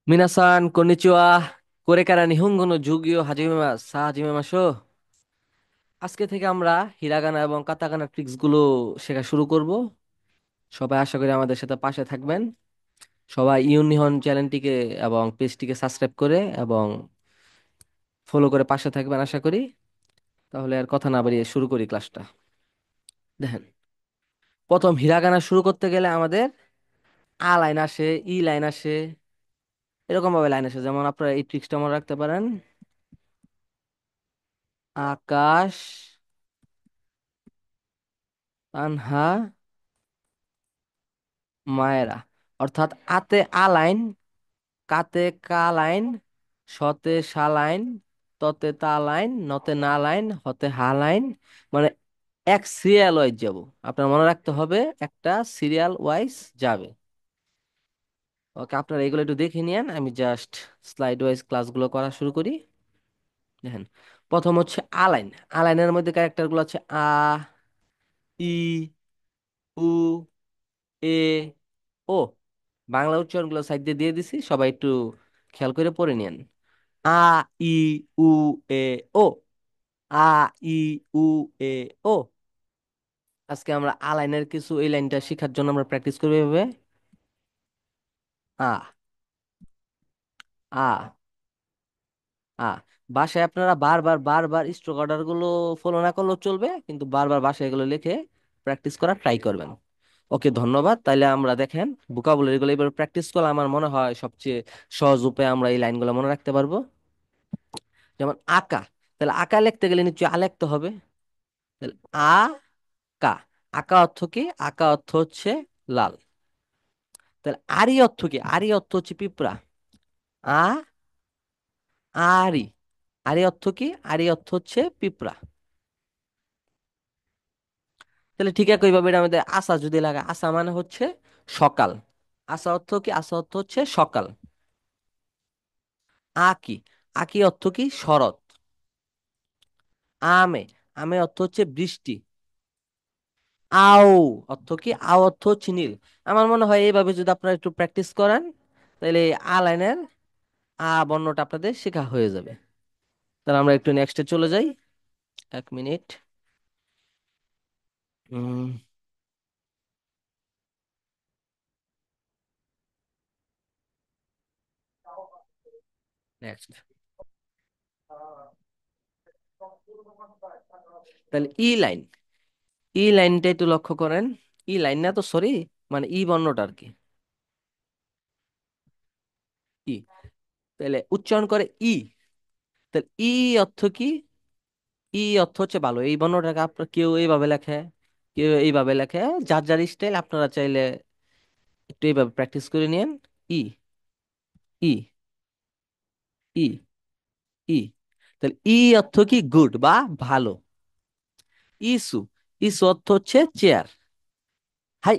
মিনাসান konnichiwa কোরে কারা নিহঙ্গন যুগীয় Hajime মাসো। আজকে থেকে আমরা হিরাগানা এবং কাতাকানা ট্রিক্স গুলো শেখা শুরু করব। সবাই আশা করি আমাদের সাথে পাশে থাকবেন। সবাই ইউনিহন চ্যানেলটিকে এবং পেজটিকে সাবস্ক্রাইব করে এবং ফলো করে পাশে থাকবেন আশা করি। তাহলে আর কথা না বাড়িয়ে শুরু করি ক্লাসটা। দেখেন, প্রথম হিরাগানা শুরু করতে গেলে আমাদের আ লাইন আসে, ই লাইন আসে, এরকম ভাবে লাইন আসে। যেমন আপনারা এই ট্রিক্সটা মনে রাখতে পারেন: আকাশ, আনহা, মায়েরা। অর্থাৎ আতে আ লাইন, কাতে কা লাইন, শতে সা লাইন, ততে তা লাইন, নতে না লাইন, হতে হা লাইন। মানে এক সিরিয়াল ওয়াইজ যাব। আপনার মনে রাখতে হবে একটা সিরিয়াল ওয়াইজ যাবে। ওকে, আপনারা এগুলো একটু দেখে নিন। আমি জাস্ট স্লাইড ওয়াইজ ক্লাসগুলো করা শুরু করি। দেখেন, প্রথম হচ্ছে আ লাইন। আ লাইনের মধ্যে ক্যারেক্টার গুলো হচ্ছে আ, ই, উ, এ, ও। বাংলা উচ্চারণগুলো সাইড দিয়ে দিয়ে দিছি, সবাই একটু খেয়াল করে পড়ে নিন। আ, ই, উ, এ, ও। আ, ই, উ, এ, ও। আজকে আমরা আ লাইনের কিছু এই লাইনটা শেখার জন্য আমরা প্র্যাকটিস করবো এভাবে: আ, আ, আ। বাসায় আপনারা বারবার বারবার স্ট্রোক অর্ডার গুলো ফলো না করলেও চলবে, কিন্তু বারবার বাসায় এগুলো লিখে প্র্যাকটিস করার ট্রাই করবেন। ওকে, ধন্যবাদ। তাইলে আমরা দেখেন ভোকাবুলারি গুলো এবার প্র্যাকটিস করলে আমার মনে হয় সবচেয়ে সহজ উপায়ে আমরা এই লাইনগুলো মনে রাখতে পারবো। যেমন আঁকা, তাহলে আঁকা লিখতে গেলে নিশ্চয়ই আ লিখতে হবে। তাহলে আ, কা। আঁকা অর্থ কি? আঁকা অর্থ হচ্ছে লাল। তাহলে আরি অর্থ কি? আরি অর্থ হচ্ছে পিঁপড়া। আ, আরি। আরি অর্থ কি? আরি অর্থ হচ্ছে পিঁপড়া। তাহলে ঠিক একইভাবে এটা আমাদের আসা যদি লাগে, আসা মানে হচ্ছে সকাল। আসা অর্থ কি? আসা অর্থ হচ্ছে সকাল। আকি, আকি অর্থ কি? শরৎ। আমে, আমে অর্থ হচ্ছে বৃষ্টি। আও অর্থ কি? আও অর্থ হচ্ছে নীল। আমার মনে হয় এইভাবে যদি আপনারা একটু প্র্যাকটিস করেন, তাহলে এই আ লাইনের আ বর্ণটা আপনাদের শেখা হয়ে যাবে। তাহলে আমরা একটু নেক্সটে চলে যাই। এক মিনিট। নেক্সট, তাহলে ই লাইন। ই লাইনটা একটু লক্ষ্য করেন। ই লাইন না তো, সরি, মানে ই বর্ণটা আর কি। ই, তাহলে উচ্চারণ করে ই। তাহলে ই অর্থ কি? ই অর্থ হচ্ছে ভালো। এই বর্ণটাকে আপনার কেউ এইভাবে লেখে, কেউ এইভাবে লেখে। যার যার স্টাইল, আপনারা চাইলে একটু এইভাবে প্র্যাকটিস করে নিন। ই, ই, ই, ই। তাহলে ই অর্থ কি? গুড বা ভালো। ইসু, ইসু অর্থ হচ্ছে চেয়ার। হাই,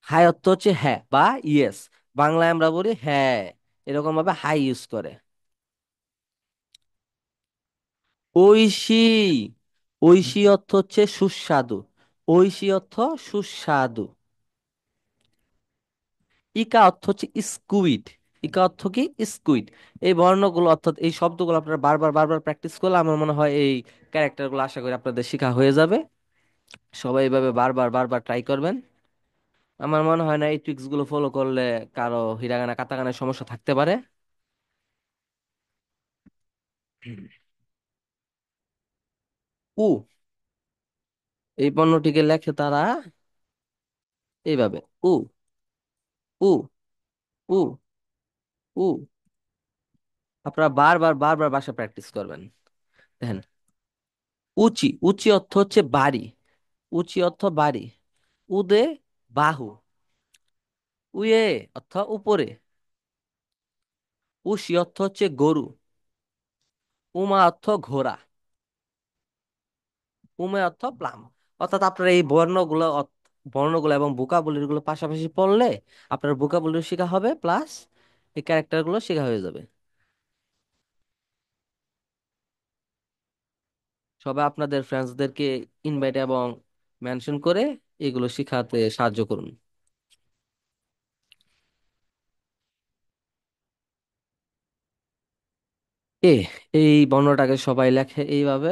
হাই অর্থ হচ্ছে হ্যাঁ বা ইয়েস। বাংলায় আমরা বলি হ্যাঁ, এরকম ভাবে হাই ইউজ করে। ঐশী, ঐশী অর্থ হচ্ছে সুস্বাদু। ঐশী অর্থ সুস্বাদু। ইকা অর্থ হচ্ছে স্কুইড। ইকা অর্থ কি? স্কুইড। এই বর্ণগুলো অর্থাৎ এই শব্দগুলো আপনারা বারবার বারবার প্র্যাকটিস করলে আমার মনে হয় এই ক্যারেক্টারগুলো আশা করি আপনাদের শেখা হয়ে যাবে। সবাই এইভাবে বারবার বারবার ট্রাই করবেন। আমার মনে হয় না এই ট্রিক্স গুলো ফলো করলে কারো হিরাগানা কাতাকানার সমস্যা থাকতে পারে। উ, এই পণ্যটিকে লেখে তারা এইভাবে: উ, উ, উ, উ। আপনারা বারবার বারবার বাসা প্র্যাকটিস করবেন। দেখেন, উচি, উচি অর্থ হচ্ছে বাড়ি। উচি অর্থ বাড়ি। উদে, বাহু। উয়ে অর্থ উপরে। উশি অর্থ হচ্ছে গরু। উমা অর্থ ঘোড়া। উমে অর্থ প্লাম। অর্থাৎ আপনার এই বর্ণগুলো বর্ণগুলো এবং ভোকাবুলারি গুলো পাশাপাশি পড়লে আপনার ভোকাবুলারি শেখা হবে, প্লাস এই ক্যারেক্টার গুলো শেখা হয়ে যাবে। সবাই আপনাদের ফ্রেন্ডসদেরকে ইনভাইট এবং মেনশন করে এগুলো শেখাতে সাহায্য করুন। এ, এই বর্ণটাকে সবাই লেখে এইভাবে।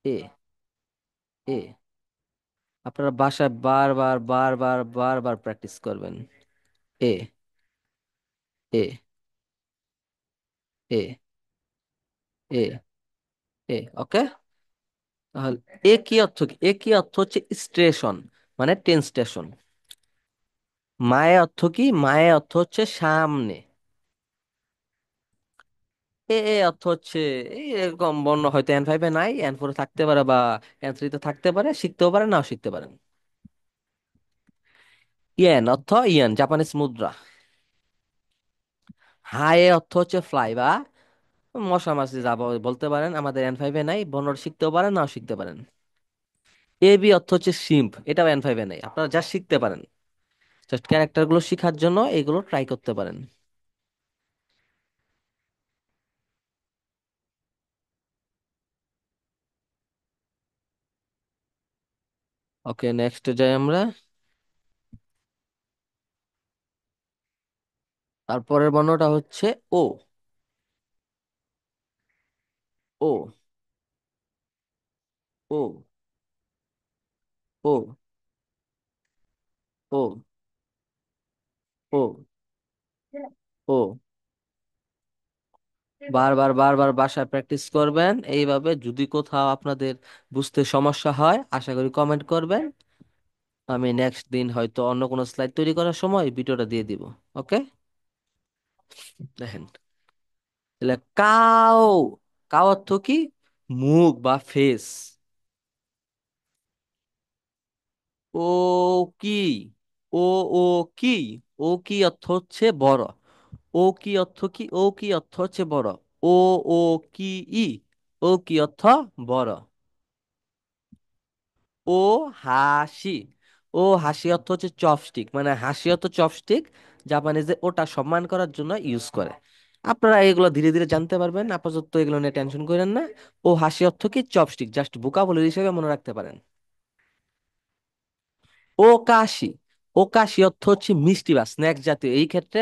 এ। এ। আপনারা বাসায় বারবার বারবার বারবার প্র্যাকটিস করবেন। এ। এ। এ। এ। এ। ওকে। তাহলে এ কি অর্থ কি? এ কি অর্থ হচ্ছে স্টেশন, মানে ট্রেন স্টেশন। মায়ে অর্থ কি? মায়ে অর্থ হচ্ছে সামনে। এ অর্থ হচ্ছে এরকম বর্ণ হয়তো N5-এ নাই, N4-এ থাকতে পারে বা N3-তে থাকতে পারে, শিখতেও পারে, নাও শিখতে পারেন। ইয়েন অর্থ ইয়েন, জাপানিজ মুদ্রা। হাই অর্থ হচ্ছে ফ্লাই বা মশা মাছি, যা বলতে পারেন, আমাদের N5-এ নাই, বর্ণটা শিখতেও পারেন, নাও শিখতে পারেন। এ বি অর্থ হচ্ছে শিম্প, এটাও N5-এ নাই, আপনারা যা শিখতে পারেন, জাস্ট ক্যারেক্টার গুলো শেখার জন্য এগুলো ট্রাই করতে পারেন। ওকে, নেক্সট যাই আমরা। তারপরের বর্ণটা হচ্ছে ও। ও। ও। ও। ও। ও। ও। বারবার বারবার বাসায় প্র্যাকটিস করবেন এইভাবে। যদি কোথাও আপনাদের বুঝতে সমস্যা হয়, আশা করি কমেন্ট করবেন। আমি নেক্সট দিন হয়তো অন্য কোনো স্লাইড তৈরি করার সময় ভিডিওটা দিয়ে দিব। ওকে। দেখেন, তাহলে কাও। কাও অর্থ কি? মুখ বা ফেস। ও কি? ও। ও কি? ও কি অর্থ হচ্ছে বড়। ও কি অর্থ কি? ও কি অর্থ হচ্ছে বড়। ও। ও কি? ই। ও কি অর্থ? বড়। ও হাসি। ও হাসি অর্থ হচ্ছে চপস্টিক, মানে হাসি অর্থ চপস্টিক। জাপানিজে ওটা সম্মান করার জন্য ইউজ করে। আপনারা এগুলো ধীরে ধীরে জানতে পারবেন, আপাতত এগুলো নিয়ে টেনশন করেন না। ও হাসি অর্থ কি? চপস্টিক, জাস্ট ভোকাবুলারি হিসেবে মনে রাখতে পারেন। ও কাশি। ও কাশি অর্থ হচ্ছে মিষ্টি বা স্ন্যাক্স জাতীয়। এই ক্ষেত্রে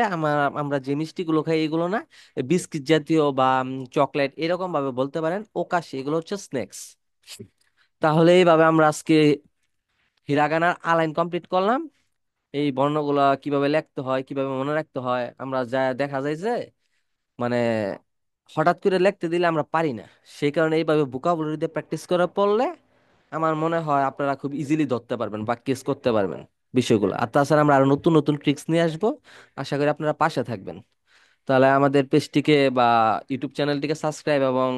আমরা যে মিষ্টিগুলো খাই এগুলো না, বিস্কিট জাতীয় বা চকলেট এরকম ভাবে বলতে পারেন। ও কাশি এগুলো হচ্ছে স্ন্যাক্স। তাহলে এইভাবে আমরা আজকে হিরাগানার আলাইন কমপ্লিট করলাম। এই বর্ণগুলা কিভাবে লিখতে হয়, কিভাবে মনে রাখতে হয়, আমরা যা দেখা যায় যে মানে হঠাৎ করে লিখতে দিলে আমরা পারি না। সেই কারণে এইভাবে ভোকাবুলারি দিয়ে প্র্যাকটিস করে পড়লে আমার মনে হয় আপনারা খুব ইজিলি ধরতে পারবেন বা কেস করতে পারবেন বিষয়গুলো। আর তাছাড়া আমরা আরো নতুন নতুন ট্রিক্স নিয়ে আসবো। আশা করি আপনারা পাশে থাকবেন। তাহলে আমাদের পেজটিকে বা ইউটিউব চ্যানেলটিকে সাবস্ক্রাইব এবং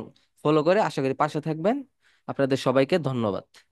ফলো করে আশা করি পাশে থাকবেন। আপনাদের সবাইকে ধন্যবাদ।